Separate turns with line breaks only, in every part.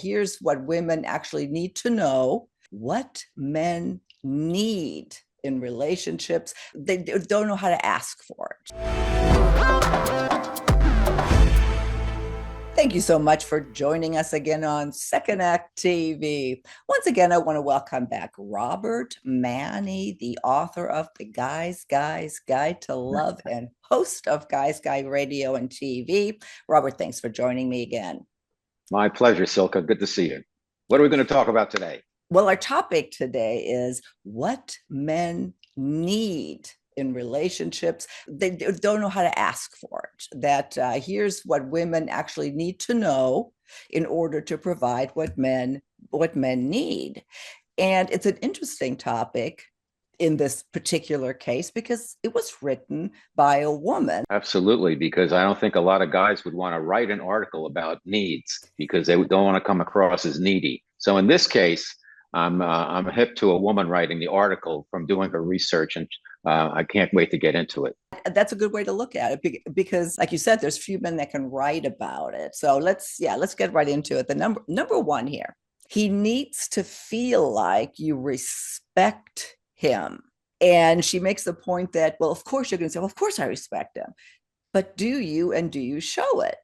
Here's what women actually need to know: what men need in relationships. They don't know how to ask for it. Thank you so much for joining us again on Second Act TV. Once again, I want to welcome back Robert Manni, the author of The Guy's Guide to Love and host of Guy's Guide Radio and TV. Robert, thanks for joining me again.
My pleasure, Silka. Good to see you. What are we going to talk about today?
Well, our topic today is what men need in relationships. They don't know how to ask for it. Here's what women actually need to know in order to provide what men need. And it's an interesting topic in this particular case because it was written by a woman.
Absolutely, because I don't think a lot of guys would want to write an article about needs because they don't want to come across as needy. So in this case, I'm hip to a woman writing the article from doing her research, and I can't wait to get into it.
That's a good way to look at it because, like you said, there's few men that can write about it. So let's get right into it. The number one here: he needs to feel like you respect him. And she makes the point that, well, of course you're going to say, well, of course I respect him, but do you show it?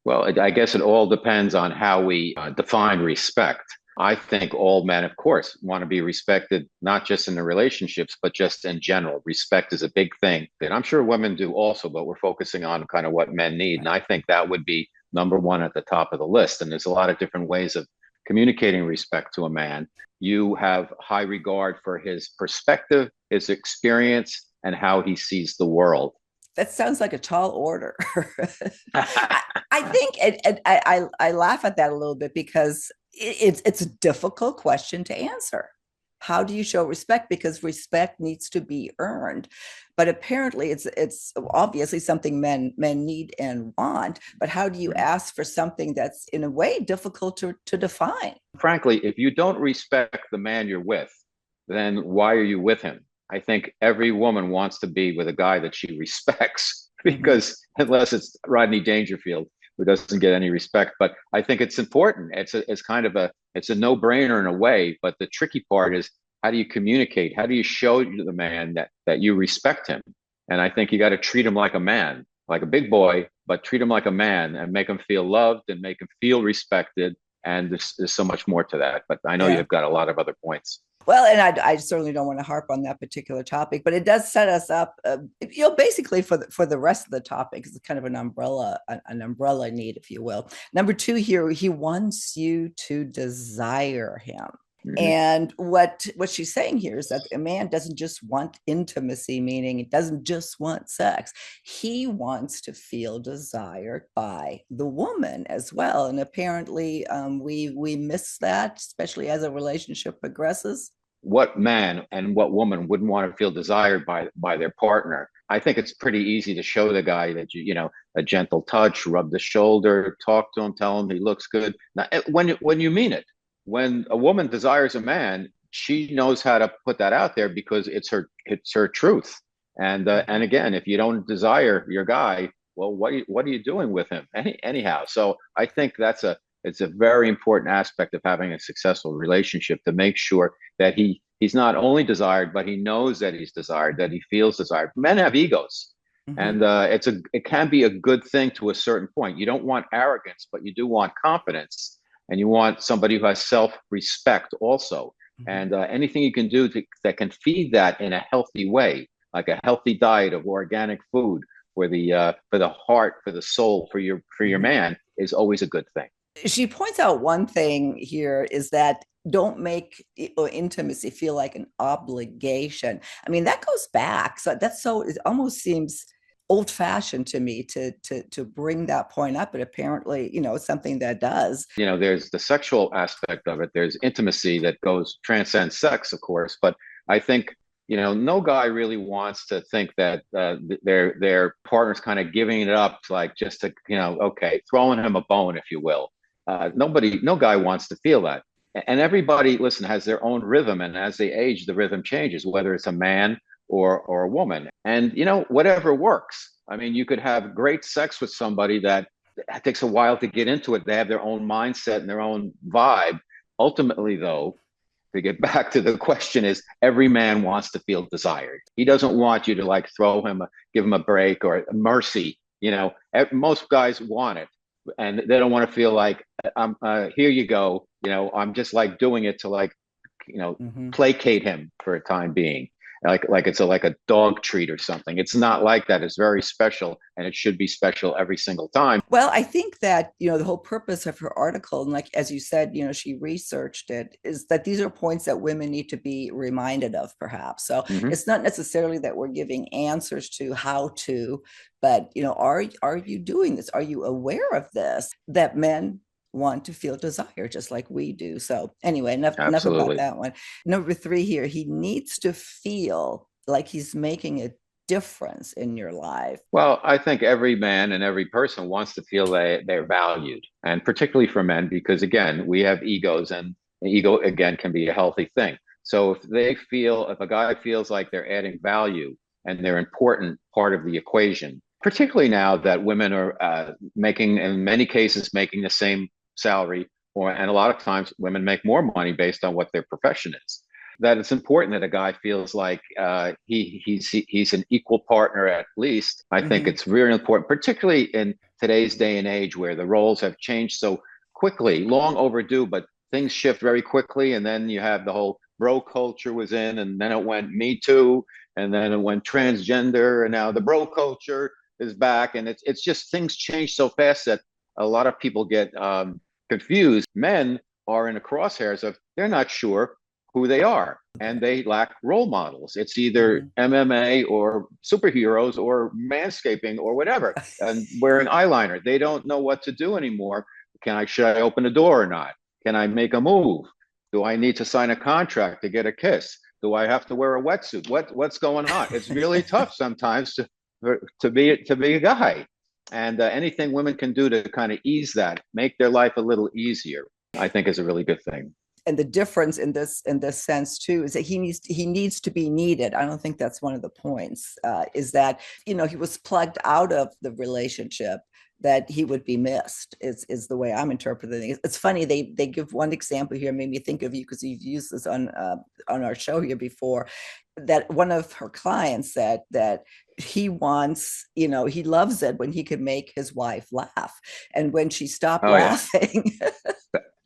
Well, I guess it all depends on how we define respect. I think all men, of course, want to be respected, not just in the relationships, but just in general. Respect is a big thing that I'm sure women do also, but we're focusing on kind of what men need. And I think that would be number one at the top of the list. And there's a lot of different ways of communicating respect to a man. You have high regard for his perspective, his experience, and how he sees the world.
That sounds like a tall order. I think, and I laugh at that a little bit because it's a difficult question to answer. How do you show respect? Because respect needs to be earned. But apparently it's obviously something men need and want. But how do you ask for something that's in a way difficult to define?
Frankly, if you don't respect the man you're with, then why are you with him? I think every woman wants to be with a guy that she respects because unless it's Rodney Dangerfield, who doesn't get any respect. But I think it's important. It's a no-brainer in a way. But the tricky part is, how do you communicate? How do you show to the man that you respect him? And I think you got to treat him like a man, like a big boy, but treat him like a man and make him feel loved and make him feel respected. And there's so much more to that. But I know you've got a lot of other points.
Well, and I certainly don't want to harp on that particular topic, but it does set us up, basically for the rest of the topic. It's kind of an umbrella need, if you will. Number two here, he wants you to desire him. Mm-hmm. And what she's saying here is that a man doesn't just want intimacy, meaning it doesn't just want sex. He wants to feel desired by the woman as well. And apparently we miss that, especially as a relationship progresses.
What man and what woman wouldn't want to feel desired by their partner? I think it's pretty easy to show the guy that a gentle touch, rub the shoulder, talk to him, tell him he looks good. Now, when you mean it. When a woman desires a man, she knows how to put that out there because it's her truth. And again, if you don't desire your guy, well, what are you doing with him anyhow? So I think it's a very important aspect of having a successful relationship, to make sure that he's not only desired, but he knows that he's desired, that he feels desired. Men have egos. Mm-hmm. And it can be a good thing to a certain point. You don't want arrogance, but you do want confidence. And you want somebody who has self-respect also. Mm-hmm. And anything you can do that can feed that in a healthy way, like a healthy diet of organic food for the heart, for the soul, for your man, is always a good thing.
She points out one thing here is that don't make intimacy feel like an obligation. I mean, that goes back. So it almost seems old-fashioned to me to bring that point up, but apparently it's something that does.
There's the sexual aspect of it. There's intimacy that transcends sex, of course, but I think no guy really wants to think that their partner's kind of giving it up, like just to throwing him a bone, if you will. No guy wants to feel that. And everybody, listen, has their own rhythm, and as they age, the rhythm changes, whether it's a man or a woman. And whatever works. I mean, you could have great sex with somebody that It takes a while to get into it. They have their own mindset and their own vibe. Ultimately, though, to get back to the question, is every man wants to feel desired. He doesn't want you to like throw him, give him a break or mercy. You know, most guys want it, and they don't want to feel like I'm here you go. You know, I'm just like doing it to like, you know,
Mhm.
placate him for a time being. Like it's a like a dog treat or something. It's not like that. It's very special, and it should be special every single time.
Well, I think that, the whole purpose of her article, and like as you said, she researched it, is that these are points that women need to be reminded of, perhaps. So
Mm-hmm.
it's not necessarily that we're giving answers to how to, but are you doing this? Are you aware of this? That men want to feel desire just like we do. So anyway, enough about
Absolutely.
that one. Number three here, he needs to feel like he's making a difference in your life.
Well, I think every man and every person wants to feel they're valued, and particularly for men, because again, we have egos, and ego again can be a healthy thing. So if a guy feels like they're adding value and they're an important part of the equation, particularly now that women are making, in many cases, making the same salary, and a lot of times women make more money based on what their profession is, that it's important that a guy feels like he's an equal partner at least. I think
Mm-hmm.
it's really important, particularly in today's day and age where the roles have changed so quickly, long overdue, but things shift very quickly. And then you have the whole bro culture was in, and then it went Me Too, and then it went transgender, and now the bro culture is back. And it's just things change so fast that a lot of people get confused. Men are in the crosshairs of they're not sure who they are, and they lack role models. It's either
Mm-hmm.
MMA or superheroes or manscaping or whatever, and wearing eyeliner. They don't know what to do anymore. Should I open the door or not? Can I make a move? Do I need to sign a contract to get a kiss? Do I have to wear a wetsuit? What's going on? It's really tough sometimes to be a guy, and anything women can do to kind of ease that, make their life a little easier, I think is a really good thing.
And the difference in this sense too is that he needs to be needed. I don't think that's one of the points. Is that he was plugged out of the relationship, that he would be missed is the way I'm interpreting it. It's funny, they give one example here, made me think of you because you've used this on our show here before, that one of her clients said that he loves it when he could make his wife laugh, and when she stopped
Oh yeah,
laughing,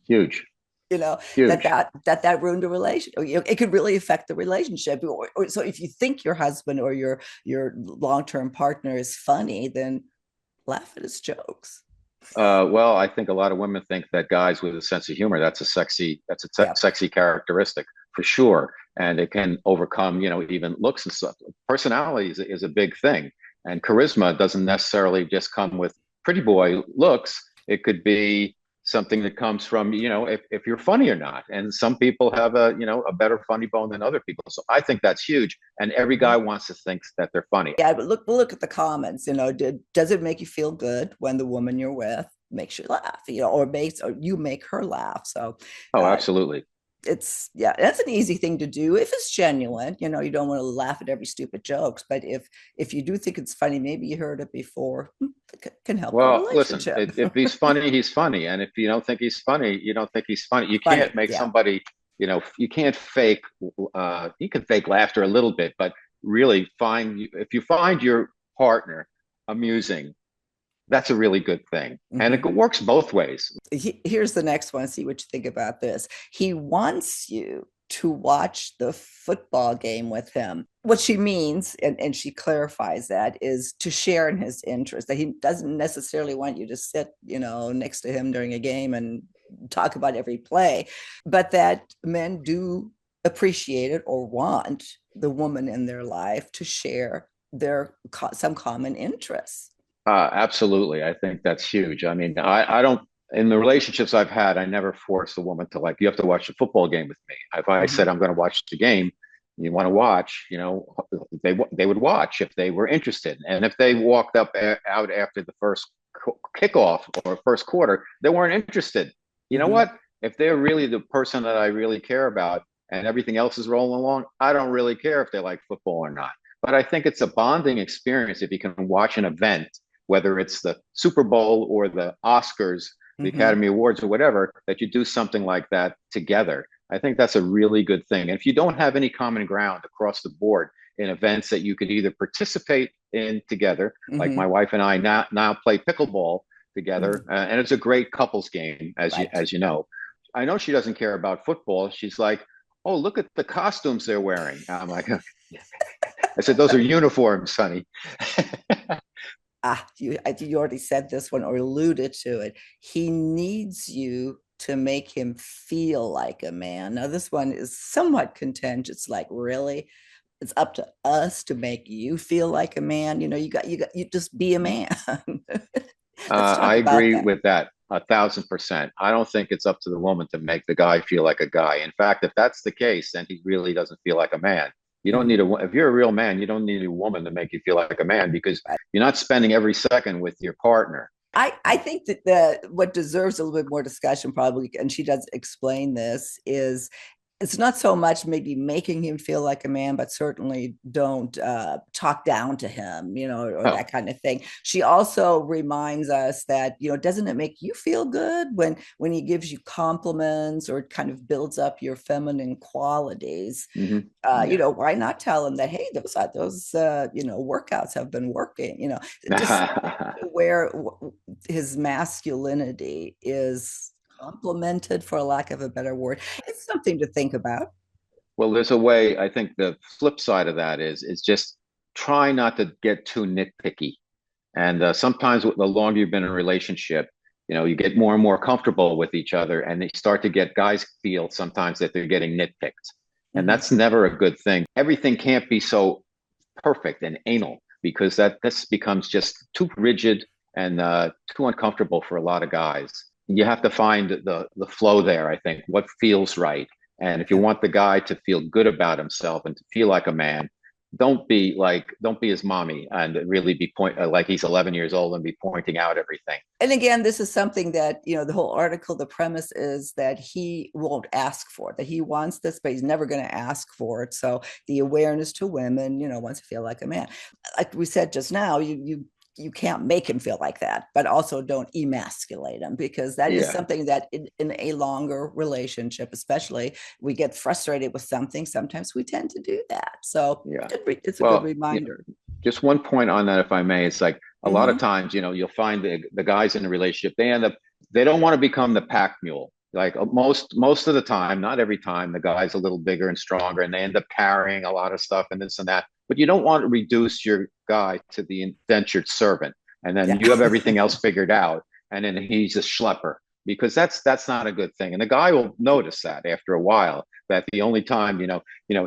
huge,
you know that
huge.
that ruined a relationship. It could really affect the relationship. So if you think your husband or your long-term partner is funny, then laugh at his jokes.
Well, I think a lot of women think that guys with a sense of humor,
Yeah.
sexy characteristic for sure. And it can overcome, even looks and stuff. Personality is a big thing. And charisma doesn't necessarily just come with pretty boy looks. It could be something that comes from, if you're funny or not. And some people have a better funny bone than other people. So I think that's huge. And every
Mhm.
guy wants to think that they're funny.
Yeah, but look at the comments. Does it make you feel good when the woman you're with makes you laugh? Or you make her laugh? So
Oh,
uh,
absolutely.
yeah, that's an easy thing to do if it's genuine. You don't want to laugh at every stupid jokes, but if you do think it's funny, maybe you heard it before, it can help the
Well, listen,
relationship.
if he's funny, he's funny. And if you don't think he's funny, you don't think he's funny. You can't
Funny,
make
yeah.
somebody, you can't fake, you can fake laughter a little bit, but really if you find your partner amusing, that's a really good thing. And it
Mhm.
works both ways.
Here's the next one. See what you think about this. He wants you to watch the football game with him. What she means, and she clarifies that, is to share in his interest, that he doesn't necessarily want you to sit, next to him during a game and talk about every play, but that men do appreciate it or want the woman in their life to share some common interests.
Absolutely. I think that's huge. I mean, I don't, in the relationships I've had, I never forced a woman to like, you have to watch the football game with me. If I said
Mhm.
I'm going to watch the game, you want to watch, they would watch if they were interested. And if they walked out after the first kickoff or first quarter, they weren't interested. You know
Mhm.
what? If they're really the person that I really care about and everything else is rolling along, I don't really care if they like football or not. But I think it's a bonding experience if you can watch an event whether it's the Super Bowl or the Oscars, the
Hmm.
Academy Awards or whatever, that you do something like that together. I think that's a really good thing. And if you don't have any common ground across the board in events that you could either participate in together, like my
Hmm.
wife and I now play pickleball together, and it's a great couples game,
Right.
as you know. I know she doesn't care about football. She's like, "Oh, look at the costumes they're wearing." I'm like, I said, "Those are uniforms, honey."
I think you already said this one or alluded to it. He needs you to make him feel like a man. Now, this one is somewhat contentious. Like, really? It's up to us to make you feel like a man. You just be a man. Let's talk
I
about
agree
that.
with that 1,000%. I don't think it's up to the woman to make the guy feel like a guy. In fact, if that's the case, then he really doesn't feel like a man. You don't need
Mhm.
if you're a real man, you don't need a woman to make you feel like a man because
Right.
you're not spending every second with your partner.
I think that the what deserves a little bit more discussion probably, and she does explain this, is it's not so much maybe making him feel like a man, but certainly don't talk down to him, or
Oh,
that kind of thing. She also reminds us that, doesn't it make you feel good when he gives you compliments or kind of builds up your feminine qualities?
yeah.
Why not tell him that, hey, those workouts have been working, just where his masculinity is complimented, for lack of a better word. It's something to think about.
Well, there's a way. I think the flip side of that is just try not to get too nitpicky. And sometimes the longer you've been in a relationship, you get more and more comfortable with each other, and they start to get guys feel sometimes that they're getting nitpicked, and
Mhm.
that's never a good thing. Everything can't be so perfect and anal because that this becomes just too rigid and too uncomfortable for a lot of guys. You have to find the flow there. I think what feels right, and if you
Yeah.
want the guy to feel good about himself and to feel like a man, don't be his mommy and really be like he's 11 years old and be pointing out everything.
And again, this is something that, the whole article, the premise is that he won't ask for it, that he wants this, but he's never going to ask for it. So the awareness to women, wants to feel like a man. Like we said just now, you can't make him feel like that, but also don't emasculate him, because that is
Yeah,
something that in a longer relationship, especially, we get frustrated with something. Sometimes we tend to do that. So
yeah.
it's a good
Well,
reminder.
just one point on that, if I may. It's like a lot of
Mm-hmm.
times, you'll find the guys in a relationship, they don't want to become the pack mule. Like most of the time, not every time, the guy's a little bigger and stronger, and they end up carrying a lot of stuff and this and that. But you don't want to reduce your guy to the indentured servant, and then
Yeah.
you have everything else figured out, and then he's a schlepper because that's not a good thing. And the guy will notice that after a while that the only time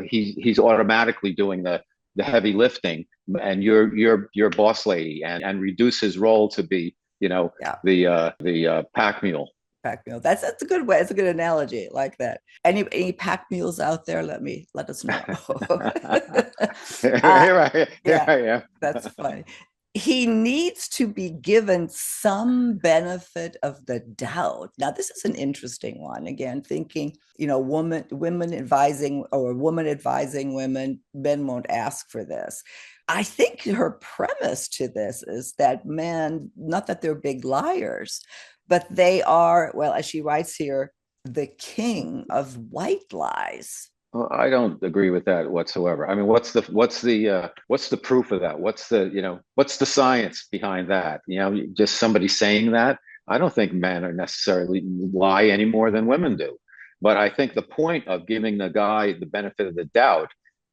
he's automatically doing the heavy lifting and you're boss lady and reduce his role to be
Yeah.
the pack mule.
Pack mule. That's a good way. It's a good analogy. Like that. Any pack mules out there? Let us know. uh,
Here
yeah,
I am.
that's funny. He needs to be given some benefit of the doubt. Now, this is an interesting one. Again, thinking, women advising or a woman advising women, men won't ask for this. I think her premise to this is that men, not that they're big liars, but they are, well, as she writes here, the king of white lies.
Well, I don't agree with that whatsoever. I mean, what's the proof of that? What's the science behind that? Just somebody saying that. I don't think men are necessarily lie any more than women do. But I think the point of giving the guy the benefit of the doubt,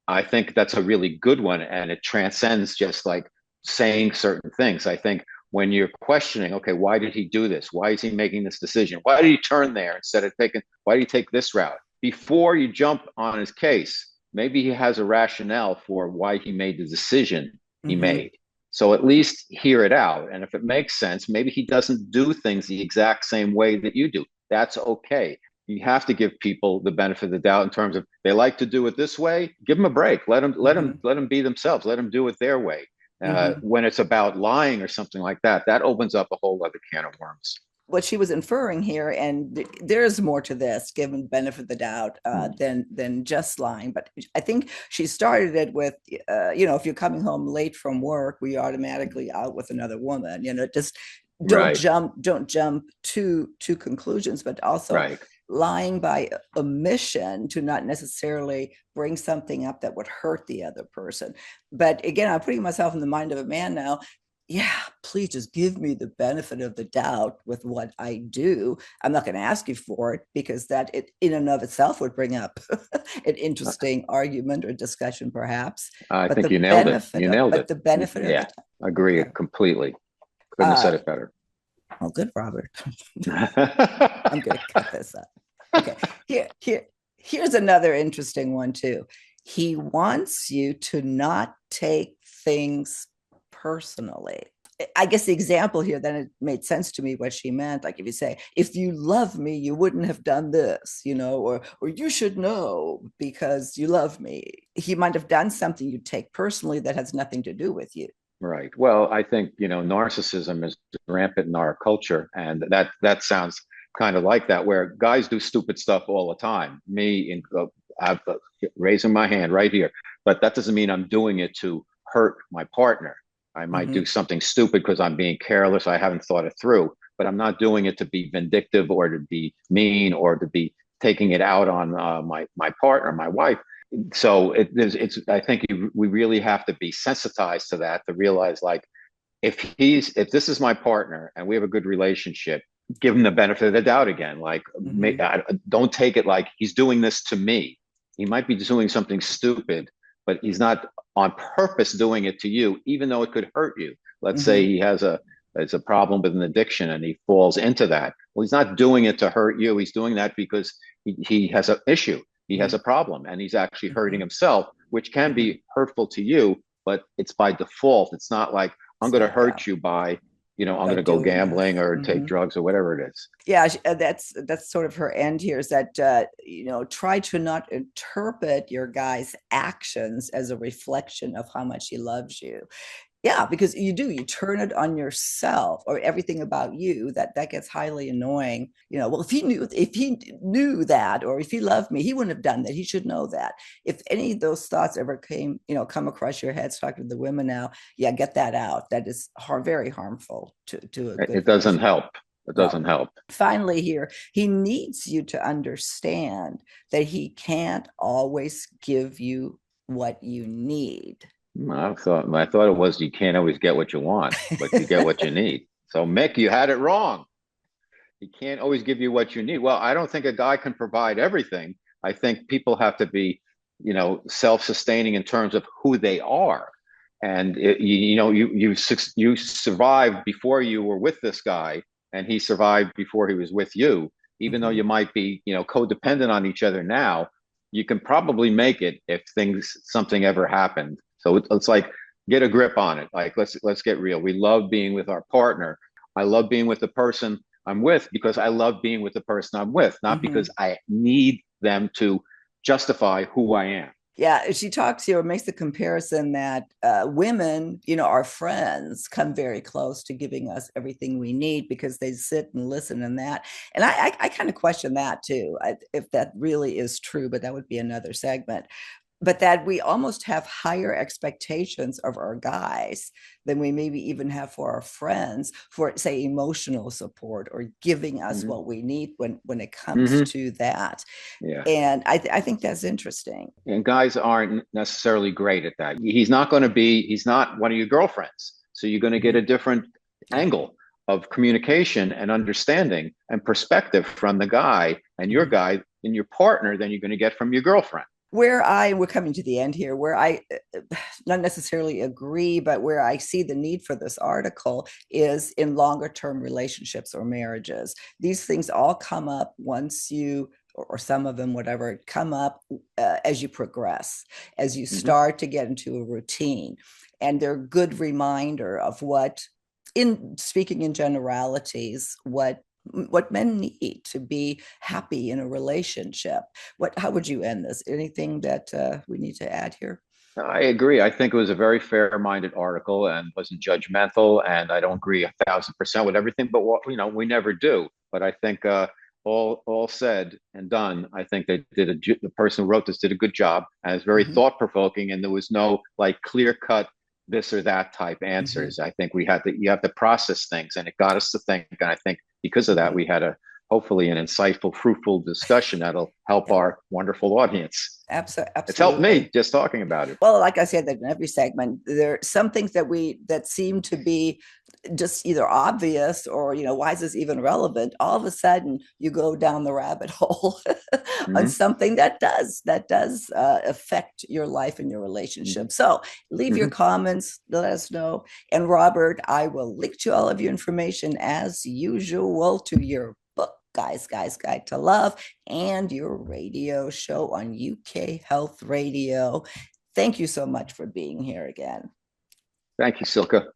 I think that's a really good one, and it transcends just like saying certain things. I think when you're questioning, okay, why did he do this? Why is he making this decision? Why did he turn there instead of taking? Why did he take this route? Before you jump on his case, maybe he has a rationale for why he made the decision he
Mm-hmm.
made. So at least hear it out. And if it makes sense, maybe he doesn't do things the exact same way that you do. That's okay. You have to give people the benefit of the doubt in terms of they like to do it this way. Give them a break.
Mm-hmm.
Let them be themselves. Let them do it their way.
Mm-hmm.
When it's about lying or something like that, that opens up a whole other can of worms.
what she was inferring here, and there's more to this, given benefit of the doubt, than just lying. But I think she started it with, if you're coming home late from work, we automatically out with another woman. Just
Right,
don't jump to conclusions, but also
right.
lying by omission to not necessarily bring something up that would hurt the other person. But again, I'm putting myself in the mind of a man now. Yeah, please just give me the benefit of the doubt with what I do. I'm not going to ask you for it, because that it in and of itself would bring up an interesting argument or discussion, perhaps.
I
But
think
the
you nailed it.
benefit
You
of
nailed
but
it.
the benefit of the
Yeah,
doubt.
agree
Okay.
completely. Couldn't have said
Uh,
it better.
oh, good, Robert. I'm going to cut this up. Okay. Here's another interesting one too. He wants you to not take things personally. I guess the example here, then it made sense to me what she meant. Like if you say, if you love me, you wouldn't have done this, or you should know because you love me. He might have done something you take personally that has nothing to do with you.
Right. Well, I think, narcissism is rampant in our culture, and that sounds kind of like that, where guys do stupid stuff all the time. Me, I'm raising my hand right here, but that doesn't mean I'm doing it to hurt my partner. I might do
Mm-hmm.
something stupid because I'm being careless. I haven't thought it through, but I'm not doing it to be vindictive or to be mean or to be taking it out on my partner, my wife. So it's I think we really have to be sensitized to that, to realize, like, if this is my partner and we have a good relationship, give him the benefit of the doubt again. Like,
Mm-hmm.
don't take it like he's doing this to me. He might be doing something stupid, but he's not on purpose doing it to you, even though it could hurt you. Let's say
Mm-hmm.
he has a problem with an addiction and he falls into that. Well, he's not doing it to hurt you. He's doing that because he has an issue. He has a problem, and he's actually hurting
Mm-hmm.
himself, which can
Mm-hmm.
be hurtful to you, but it's by default. It's not like I'm going to
Yeah,
hurt you by, I'm going
by
to go
doing
gambling
this.
or take
Mm-hmm.
drugs or whatever it is.
Yeah, that's sort of her end here, is that try to not interpret your guy's actions as a reflection of how much he loves you. Yeah, because you turn it on yourself, or everything about you, that gets highly annoying. Well, if he knew that, or if he loved me, he wouldn't have done that. He should know that. If any of those thoughts ever come across your head, talking to the women now, yeah, get that out. That is very harmful to a good
It doesn't
relationship.
help. It
No.
doesn't help.
Finally, here, he needs you to understand that he can't always give you what you need.
I thought it was, you can't always get what you want, but you get what you need. So Mick, you had it wrong. He can't always give you what you need. Well, I don't think a guy can provide everything. I think people have to be, self-sustaining in terms of who they are. And you survived before you were with this guy, and he survived before he was with you. Even though
Mm-hmm.
you might be, codependent on each other now, you can probably make it if something ever happened. So it's like, get a grip on it. Like, let's get real. We love being with our partner. I love being with the person I'm with because I love being with the person I'm with, not
Mm-hmm.
because I need them to justify who I am.
Yeah, she talks here, makes the comparison that women, our friends, come very close to giving us everything we need because they sit and listen and that. And I kind of question that too, if that really is true, but that would be another segment. But that we almost have higher expectations of our guys than we maybe even have for our friends, for say emotional support or giving us
Mm-hmm.
what we need when it comes
Mm-hmm.
to that.
Yeah.
And I think that's interesting.
And guys aren't necessarily great at that. He's not one of your girlfriends. So you're going to get
Mm-hmm.
a different
Yeah.
angle of communication and understanding and perspective from the guy and your
Mm-hmm.
guy and your partner than you're going to get from your girlfriend.
We're coming to the end here, where I not necessarily agree, but where I see the need for this article is in longer term relationships or marriages. These things all come up once you, or some of them, whatever, come up as you progress, as you
Mm-hmm.
start to get into a routine. And they're a good reminder of what, in speaking in generalities, what men need to be happy in a relationship. How would you end this? Anything that we need to add here?
I agree. I think it was a very fair-minded article and wasn't judgmental. And I don't agree 1,000% with everything, but what we never do. But I think all said and done, I think they did the person who wrote this did a good job, and it's very
Mhm,
thought-provoking. And there was no like clear-cut this or that type
mhm,
answers. I think you have to process things, and it got us to think. And I think because of that,
mhm.
we had a hopefully an insightful, fruitful discussion that'll help
Yeah,
our wonderful audience. It's helped
absolutely.
me just talking about it.
Well, like I said, that in every segment, there are some things that seem to be just either obvious or, why is this even relevant? All of a sudden, you go down the rabbit hole on
Mm-hmm.
something that does affect your life and your
Mm-hmm.
relationship. So leave your
Mm-hmm.
comments, let us know. And Robert, I will link to all of your information as usual to your book, Guys Guide to Love, and your radio show on UK Health Radio. Thank you so much for being here again.
Thank you, Silka.